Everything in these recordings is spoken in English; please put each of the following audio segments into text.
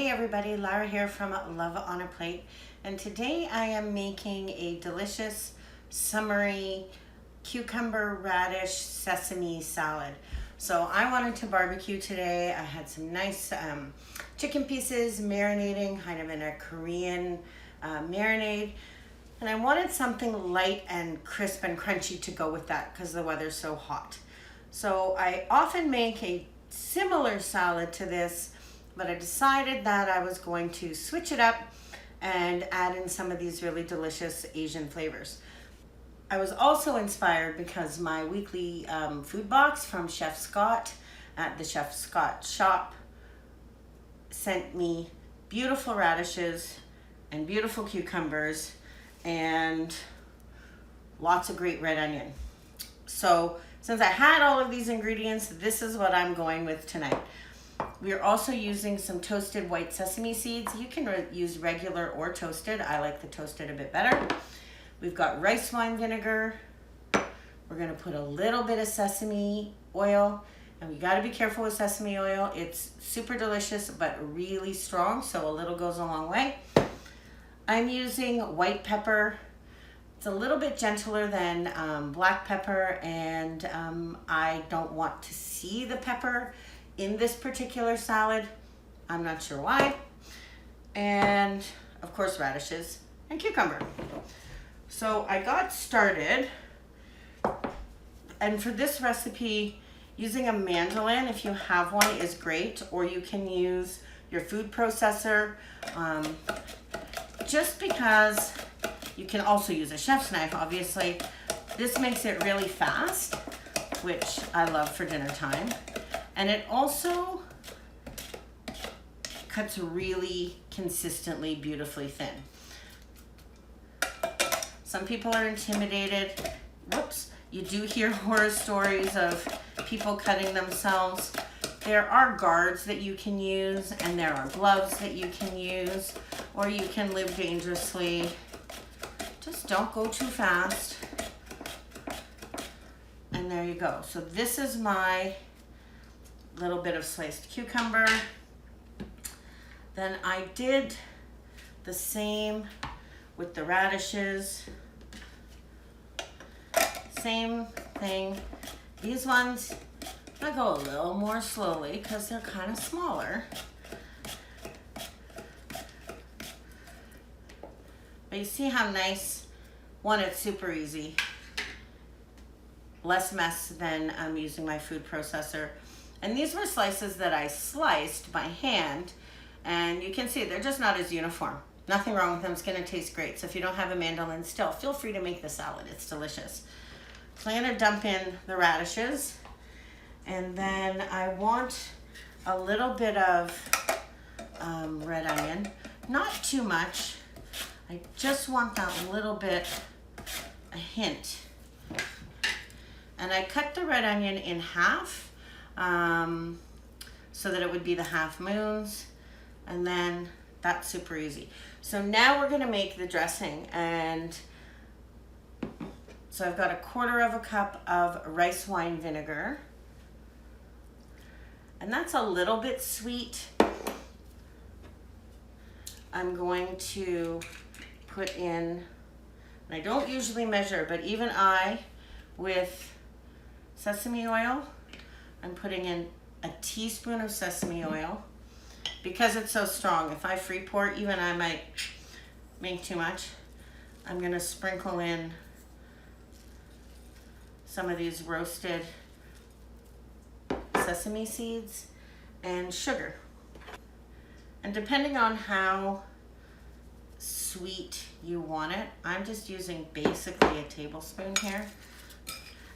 Hey everybody, Lara here from Love on a Plate, and today I am making a delicious summery cucumber radish sesame salad. So I wanted to barbecue today. I had some nice chicken pieces marinating kind of in a Korean marinade, and I wanted something light and crisp and crunchy to go with that because the weather's so hot. So I often make a similar salad to this, but I decided that I was going to switch it up and add in some of these really delicious Asian flavors. I was also inspired because my weekly food box from Chef Scott at the Chef Scott shop sent me beautiful radishes and beautiful cucumbers and lots of great red onion. So since I had all of these ingredients, this is what I'm going with tonight. We are also using some toasted white sesame seeds. You can use regular or toasted. I like the toasted a bit better. We've got rice wine vinegar. We're gonna put a little bit of sesame oil, and we gotta be careful with sesame oil. It's super delicious, but really strong, so a little goes a long way. I'm using white pepper. It's a little bit gentler than black pepper, and I don't want to see the pepper in this particular salad. I'm not sure why. And of course, radishes and cucumber. So I got started, and for this recipe, using a mandolin, if you have one, is great, or you can use your food processor, just because you can also use a chef's knife, obviously. This makes it really fast, which I love for dinner time. And it also cuts really consistently, beautifully thin. Some people are intimidated. Whoops. You do hear horror stories of people cutting themselves. There are guards that you can use, and there are gloves that you can use, or you can live dangerously. Just don't go too fast. And there you go. So this is my little bit of sliced cucumber. Then I did the same with the radishes. Same thing. These ones, I go a little more slowly because they're kind of smaller. But you see how nice? One, it's super easy. Less mess than I'm using my food processor. And these were slices that I sliced by hand, and you can see they're just not as uniform. Nothing wrong with them, it's gonna taste great. So if you don't have a mandolin still, feel free to make the salad, it's delicious. So I'm gonna dump in the radishes, and then I want a little bit of red onion, not too much. I just want that little bit, a hint. And I cut the red onion in half, so that it would be the half moons, and then that's super easy. So now we're gonna make the dressing, and so I've got 1/4 cup of rice wine vinegar, and that's a little bit sweet. I'm going to put in, and I don't usually measure, but even I, with sesame oil, I'm putting in a teaspoon of sesame oil because it's so strong. If I free pour, even I might make too much. I'm gonna sprinkle in some of these roasted sesame seeds and sugar. And depending on how sweet you want it, I'm just using basically a tablespoon here,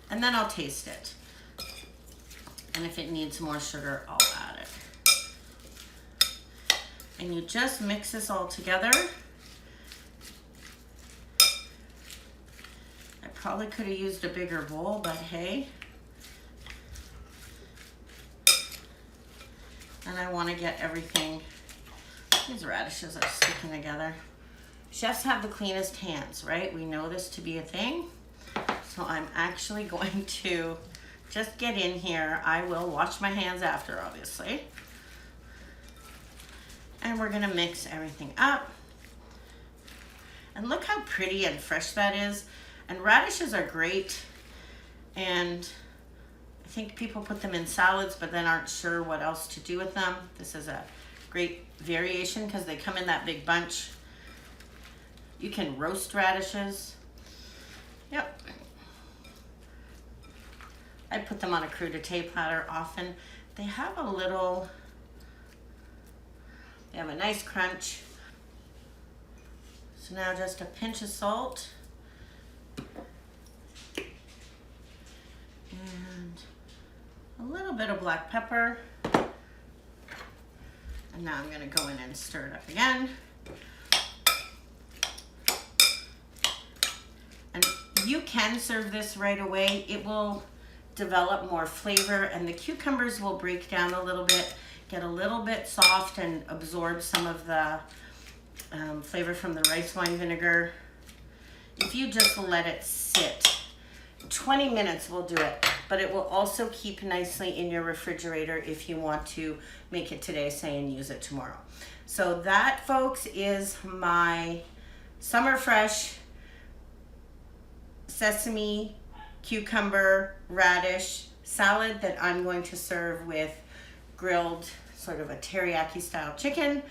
and then I'll taste it. And if it needs more sugar, I'll add it. And you just mix this all together. I probably could have used a bigger bowl, but hey. And I want to get everything, these radishes are sticking together. Chefs have the cleanest hands, right? We know this to be a thing. So I'm actually going to just get in here. I will wash my hands after, obviously. And we're gonna mix everything up. And look how pretty and fresh that is. And radishes are great. And I think people put them in salads, but then aren't sure what else to do with them. This is a great variation because they come in that big bunch. You can roast radishes. Yep. I put them on a crudité platter often. They have a nice crunch. So now just a pinch of salt. And a little bit of black pepper. And now I'm gonna go in and stir it up again. And you can serve this right away. It will develop more flavor and the cucumbers will break down a little bit, get a little bit soft and absorb some of the flavor from the rice wine vinegar. If you just let it sit, 20 minutes will do it, but it will also keep nicely in your refrigerator if you want to make it today, say, and use it tomorrow. So that, folks, is my summer fresh sesame, cucumber, radish salad that I'm going to serve with grilled, sort of a teriyaki style chicken.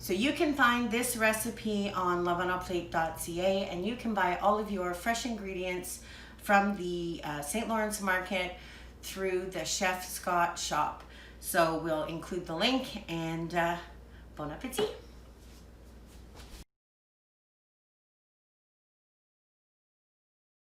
So you can find this recipe on loveonaplate.ca, and you can buy all of your fresh ingredients from the St. Lawrence Market through the Chef Scott shop. So we'll include the link, and bon appetit.